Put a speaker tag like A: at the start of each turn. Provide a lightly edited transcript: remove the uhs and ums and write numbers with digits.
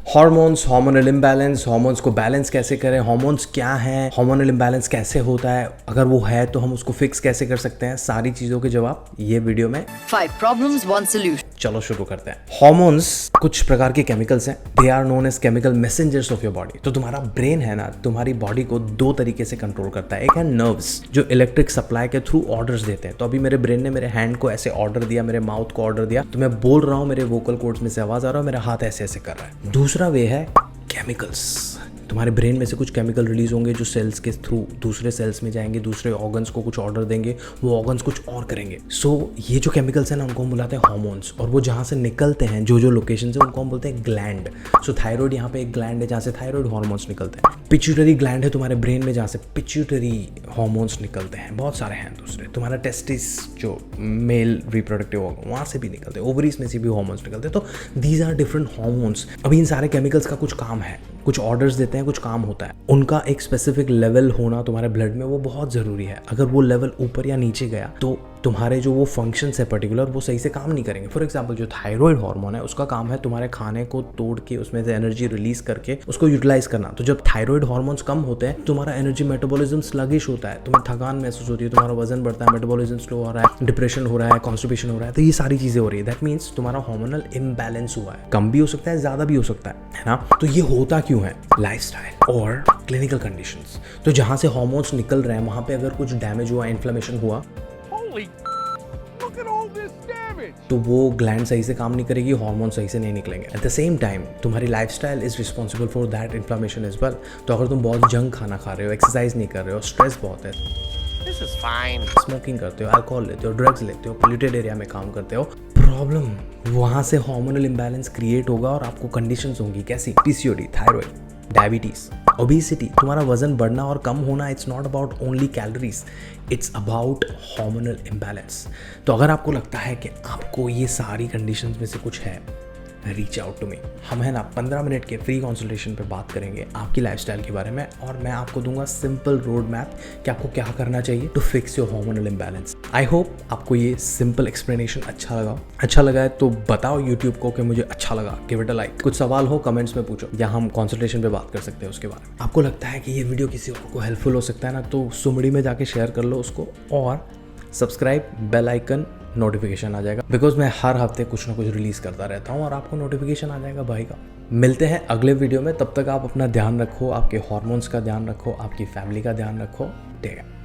A: Hormones, hormonal imbalance, hormones को balance कैसे करें, हार्मोन्स क्या हैं, हार्मोनल इम्बैलेंस कैसे होता है, अगर वो है तो हम उसको फिक्स कैसे कर सकते हैं, सारी चीजों के जवाब ये वीडियो में।
B: 5 problems, 1 solution.
A: चलो शुरू करते हैं। हार्मोन्स कुछ प्रकार के केमिकल्स हैं, they are known as chemical messengers of your body. तो तुम्हारा ब्रेन है ना, तुम्हारी बॉडी को दो तरीके से कंट्रोल करता है। एक है नर्व्स जो इलेक्ट्रिक सप्लाई के थ्रू ऑर्डर्स देते हैं। तो अभी मेरे ब्रेन ने मेरे हैंड को ऐसे ऑर्डर दिया, मेरे माउथ को ऑर्डर दिया, तो मैं बोल रहा हूँ, मेरे वोकल कॉर्ड्स में से आवाज आ रहा है, मेरा हाथ ऐसे ऐसे कर रहा है। दूसरा वे है केमिकल्स। तुम्हारे ब्रेन में से कुछ केमिकल रिलीज होंगे जो सेल्स के थ्रू दूसरे सेल्स में जाएंगे, दूसरे ऑर्गन्स को कुछ ऑर्डर देंगे, वो ऑर्गन्स कुछ और करेंगे। सो ये जो केमिकल्स हैं ना, उनको हम बुलाते हैं हार्मोन्स। और वो जहाँ से निकलते हैं, जो जो लोकेशन से, उनको हम बोलते हैं ग्लैंड। सो थायराइड यहाँ पे एक ग्लैंड है जहाँ से थायराइड हार्मोन्स निकलते हैं। पिट्यूटरी ग्लैंड है तुम्हारे ब्रेन में जहाँ से पिट्यूटरी हार्मोन्स निकलते हैं। बहुत सारे हैं दूसरे। तुम्हारा टेस्टिस जो मेल रिप्रोडक्टिव ऑर्गन, वहाँ से भी निकलते हैं, ओवरीज में से भी हार्मोन्स निकलते हैं। तो दीज आर डिफरेंट हार्मोन्स। अभी इन सारे केमिकल्स का कुछ काम है, कुछ ऑर्डर्स देते हैं, कुछ काम होता है। उनका एक स्पेसिफिक लेवल होना तुम्हारे ब्लड में वो बहुत ज़रूरी है। अगर वो लेवल ऊपर या नीचे गया तो तुम्हारे जो वो फंक्शंस है पर्टिकुलर, वो सही से काम नहीं करेंगे। फॉर एग्जांपल जो थायराइड हार्मोन है, उसका काम है तुम्हारे खाने को तोड़ के उसमें से एनर्जी रिलीज करके उसको यूटिलाइज करना। तो जब थायराइड हार्मोन्स कम होते हैं, तुम्हारा एनर्जी मेटाबॉलिज्म स्लगिश होता है, तुम्हें थकान महसूस होती है, तुम्हारा वजन बढ़ता है, मेटाबॉलिज्म स्लो हो रहा है, डिप्रेशन हो रहा है, कॉन्स्टिपेशन हो रहा है। तो ये सारी चीजें हो रही है। दैट मीन्स तुम्हारा हार्मोनल इम्बैलेंस हुआ है। कम भी हो सकता है, ज्यादा भी हो सकता है ना। तो ये होता क्यों है? लाइफस्टाइल और क्लिनिकल कंडीशंस। तो जहां से हार्मोन्स निकल रहे हैं, वहां पे अगर कुछ डैमेज हुआ, इन्फ्लेमेशन हुआ, तो वो ग्लैंड सही से काम नहीं करेगी, हार्मोन सही से नहीं निकलेंगे। एट द सेम टाइम तुम्हारी lifestyle is responsible for that inflammation as well. तो अगर तुम बहुत जंक खाना खा रहे हो, एक्सरसाइज नहीं कर रहे हो, स्ट्रेस बहुत है, स्मोकिंग करते हो, अल्कोहल लेते हो, ड्रग्स लेते हो, पोल्यूटेड एरिया में काम करते हो, प्रॉब्लम वहां से हार्मोनल इम्बैलेंस क्रिएट होगा और आपको कंडीशंस होंगी। कैसी? PCOD, thyroid, diabetes, obesity. तुम्हारा वजन बढ़ना और कम होना, it's not about only calories, it's about hormonal imbalance. तो अगर आपको लगता है कि आपको ये सारी कंडीशंस में से कुछ है, रीच आउट टू मी। हम है ना 15 मिनट के फ्री कंसल्टेशन पे बात करेंगे आपकी लाइफस्टाइल के बारे में, और मैं आपको दूंगा सिंपल रोड मैप कि आपको क्या करना चाहिए to fix your hormonal imbalance. I hope आपको ये सिंपल एक्सप्लेनेशन अच्छा लगा है तो बताओ यूट्यूब को कि मुझे अच्छा लगा, गिव इट अ लाइक। कुछ सवाल हो कमेंट्स में पूछो, या हम कंसल्टेशन पे बात कर सकते हैं उसके बारे में। आपको लगता है कि ये वीडियो किसी और को हेल्पफुल हो सकता है ना, तो सुमड़ी में जाके शेयर कर लो उसको, और सब्सक्राइब, बेल आइकन, नोटिफिकेशन आ जाएगा। बिकॉज मैं हर हफ्ते कुछ ना कुछ रिलीज करता रहता हूँ और आपको नोटिफिकेशन आ जाएगा भाई का। मिलते हैं अगले वीडियो में, तब तक आप अपना ध्यान रखो, आपके हार्मोन्स का ध्यान रखो, आपकी फैमिली का ध्यान रखो। ठीक है।